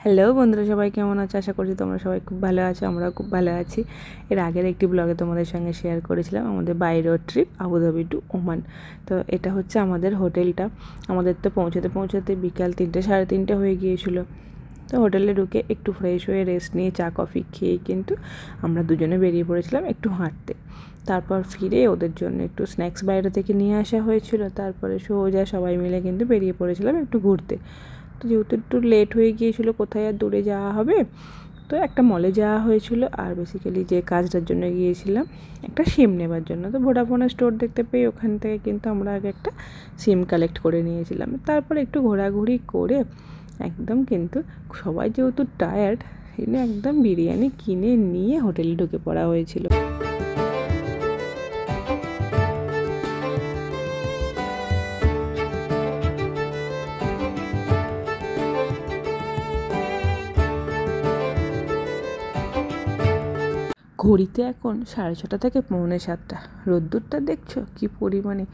Hello বন্ধুরা, সবাই কেমন আছো? আশা করছি তোমরা সবাই খুব ভালো আছো। আমরাও খুব ভালো আছি। এর আগের একটি ব্লগে তোমাদের সঙ্গে শেয়ার করেছিলাম আমাদের by road trip Abu Dhabi to Oman. তো এটা হচ্ছে আমাদের হোটেলটা। আমাদের তো পৌঁছাতে পৌঁছাতে বিকাল 3টে সাড়ে 3টে হয়ে গিয়েছিলো। তো হোটেলে ঢুকে একটু ফ্রেশ হয়ে রেস্ট নিয়ে চা কফি খেয়ে কিন্তু আমরা দুজনে বেরিয়ে পড়েছিলাম একটু হাঁটতে। তারপর ফিরে ওদের জন্য একটু স্ন্যাক্স বাইরে থেকে নিয়ে আসা হয়েছিল। তারপরে সোজা সবাই মিলে কিন্তু বেরিয়ে পড়েছিলাম একটু ঘুরতে। তো যেহেতু একটু লেট হয়ে গিয়েছিলো, কোথায় আর দূরে যাওয়া হবে, তো একটা মলে যাওয়া হয়েছিল। আর বেসিক্যালি যে কাজটার জন্য গিয়েছিলাম একটা সিম নেবার জন্য, তো ভোডাফোনের স্টোর দেখতে পেয়ে ওখান থেকে কিন্তু আমরা আগে একটা সিম কালেক্ট করে নিয়েছিলাম। তারপর একটু ঘোরাঘুরি করে একদম কিন্তু সবাই যেহেতু টায়ার্ড, একদম বিরিয়ানি কিনে নিয়ে হোটেলে ঢুকে পড়া হয়েছিল। ঘড়িতে এখন 6:30 থেকে 6:45। রোদ্দুরটা দেখছো কী পরিমাণে।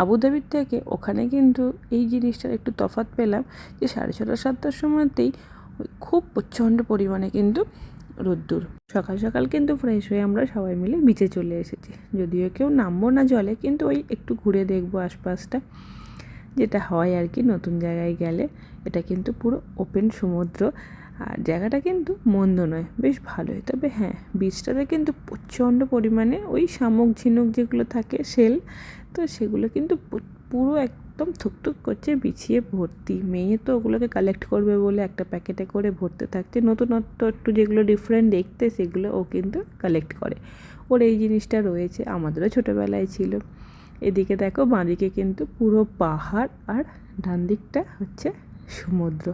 আবুধাবির থেকে ওখানে কিন্তু এই জিনিসটার একটু তফাৎ পেলাম যে 6:30 7টার সময়তেই খুব প্রচণ্ড পরিমাণে কিন্তু রোদ্দুর। সকাল সকাল কিন্তু ফ্রেশ হয়ে আমরা সবাই মিলে বিচে চলে এসেছি। যদিও কেউ নামবো না জলে, কিন্তু ওই একটু ঘুরে দেখবো আশপাশটা, যেটা হয় আর কি নতুন জায়গায় গেলে। এটা কিন্তু পুরো ওপেন সমুদ্র, আর জায়গাটা কিন্তু মন্দ নয়, বেশ ভালোই। তবে হ্যাঁ, বীচটাতে কিন্তু প্রচণ্ড পরিমাণে ওই শামুক ঝিনুক যেগুলো থাকে শেল, তো সেগুলো কিন্তু পুরো একদম থুকথুক করছে, বিছিয়ে ভর্তি। মেয়ে তো ওগুলোকে কালেক্ট করবে বলে একটা প্যাকেটে করে ভরতে থাকছে। নতুনত্ব একটু যেগুলো ডিফারেন্ট দেখতে সেগুলো ও কিন্তু কালেক্ট করে। ওর এই জিনিসটা রয়েছে, আমাদেরও ছোটোবেলায় ছিল। এদিকে দেখো, বাঁদিকে কিন্তু পুরো পাহাড় আর ডান দিকটা হচ্ছে সমুদ্র।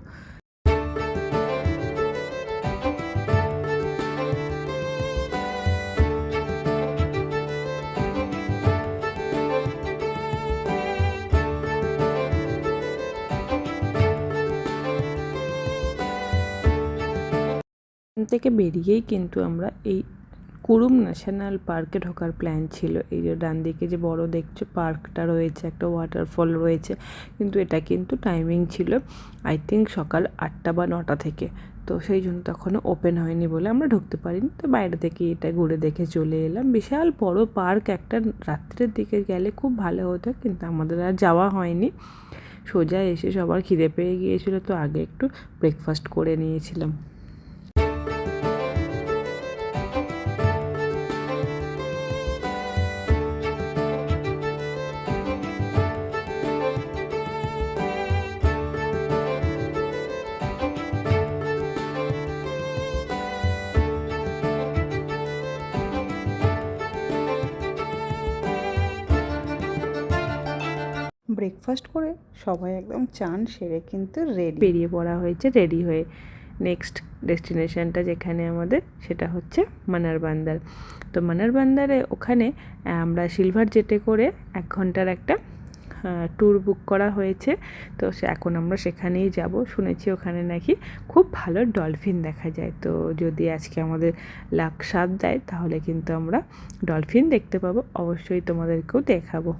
থেকে বেরিয়েই কিন্তু আমরা এই কুরুম ন্যাশনাল পার্কে ঢোকার প্ল্যান ছিল। এই যে ডান দিকে যে বড় দেখছো পার্কটা রয়েছে, একটা ওয়াটারফল রয়েছে, কিন্তু এটা কিন্তু টাইমিং ছিল আই থিঙ্ক সকাল 8টা বা 9টা থেকে। তো সেই জন্য তখনও ওপেন হয়নি বলে আমরা ঢুকতে পারিনি। তো বাইরে থেকে এটা ঘুরে দেখে চলে এলাম। বিশাল বড় পার্ক, একটা রাত্রের দিকে গেলে খুব ভালো হতো, কিন্তু আমাদের আর যাওয়া হয়নি। সোজা এসে সবার খিদে পেয়ে গিয়েছিলো, তো আগে একটু ব্রেকফাস্ট করে নিয়েছিলাম। ব্রেকফাস্ট করে সবাই একদম চান সেরে কিন্তু বেরিয়ে পড়া হয়েছে রেডি হয়ে। নেক্সট ডেস্টিনেশনটা যেখানে আমাদের, সেটা হচ্ছে মানারবান্দার। তো মানারবান্দারে ওখানে আমরা সিলভার জেটে করে 1 ঘন্টার একটা ট্যুর বুক করা হয়েছে। তো এখন আমরা সেখানেই যাব। শুনেছি ওখানে নাকি খুব ভালো ডলফিন দেখা যায়। তো যদি আজকে আমাদের লাক সাথ দেয় তাহলে কিন্তু আমরা ডলফিন দেখতে পাবো। অবশ্যই তোমাদেরকেও দেখাবো।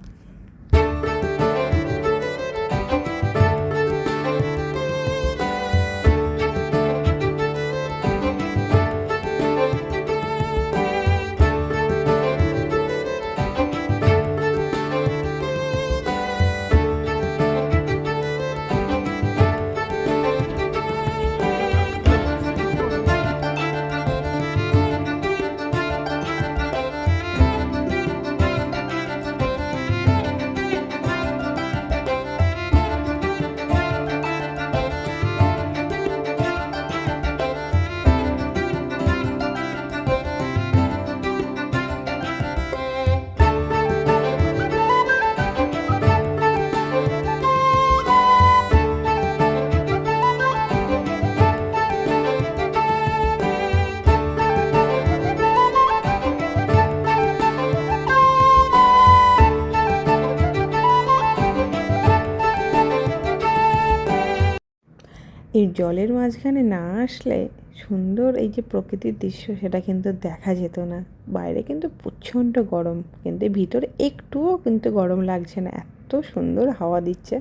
এই জলের মাঝখানে না আসলে সুন্দর এই যে প্রকৃতির দৃশ্য, সেটা কিন্তু দেখা যেত না। বাইরে কিন্তু প্রচণ্ড গরম, কিন্তু ভিতরে একটুও কিন্তু গরম লাগছে না, এত সুন্দর হাওয়া দিচ্ছে।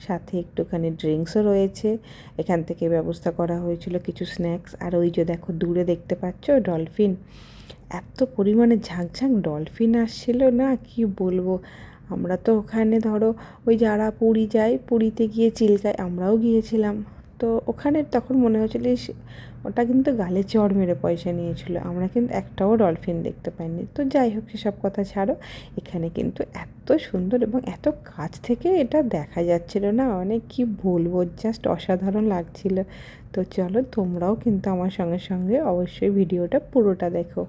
সাথে একটুখানি ড্রিঙ্কসও রয়েছে। এখান থেকে ব্যবস্থা করা হয়েছিল কিছু স্ন্যাক্স। আর ওই যে দেখো দূরে দেখতে পাচ্ছ ডলফিন, এত পরিমাণে ঝাঁকঝাঁক ডলফিন আসছিল না কি বলবো। আমরা তো ওখানে ধরো ওই যারা পুরী যায়, পুরীতে গিয়ে চিল্কায়, আমরাও গিয়েছিলাম। তো ওখানে তখন মনে হয়েছিল ওটা কিন্তু গালে চড় মেরে পয়সা নিয়েছিল, আমরা কিন্তু একটাও ডলফিন দেখতে পাইনি। তো যাই হোক, সেসব কথা ছাড়ো, এখানে কিন্তু এত সুন্দর এবং এত কাছ থেকে এটা দেখা যাচ্ছিল না, মানে কি বলবো, জাস্ট অসাধারণ লাগছিল। তো চলো তোমরাও কিন্তু আমার সঙ্গে সঙ্গে অবশ্যই ভিডিওটা পুরোটা দেখো।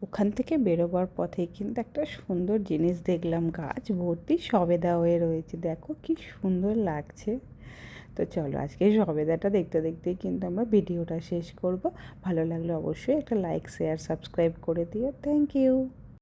ওখান থেকে বেরোবার পথে কিন্তু একটা সুন্দর জিনিস দেখলাম, গাছ ভর্তি সবেদা হয়ে রয়েছে, দেখো কি সুন্দর লাগছে। তো চলো আজকে সবেদাটা দেখতে দেখতেই কিন্তু আমরা ভিডিওটা শেষ করব। ভালো লাগলে অবশ্যই একটা লাইক, শেয়ার, সাবস্ক্রাইব করে দিও। Thank you.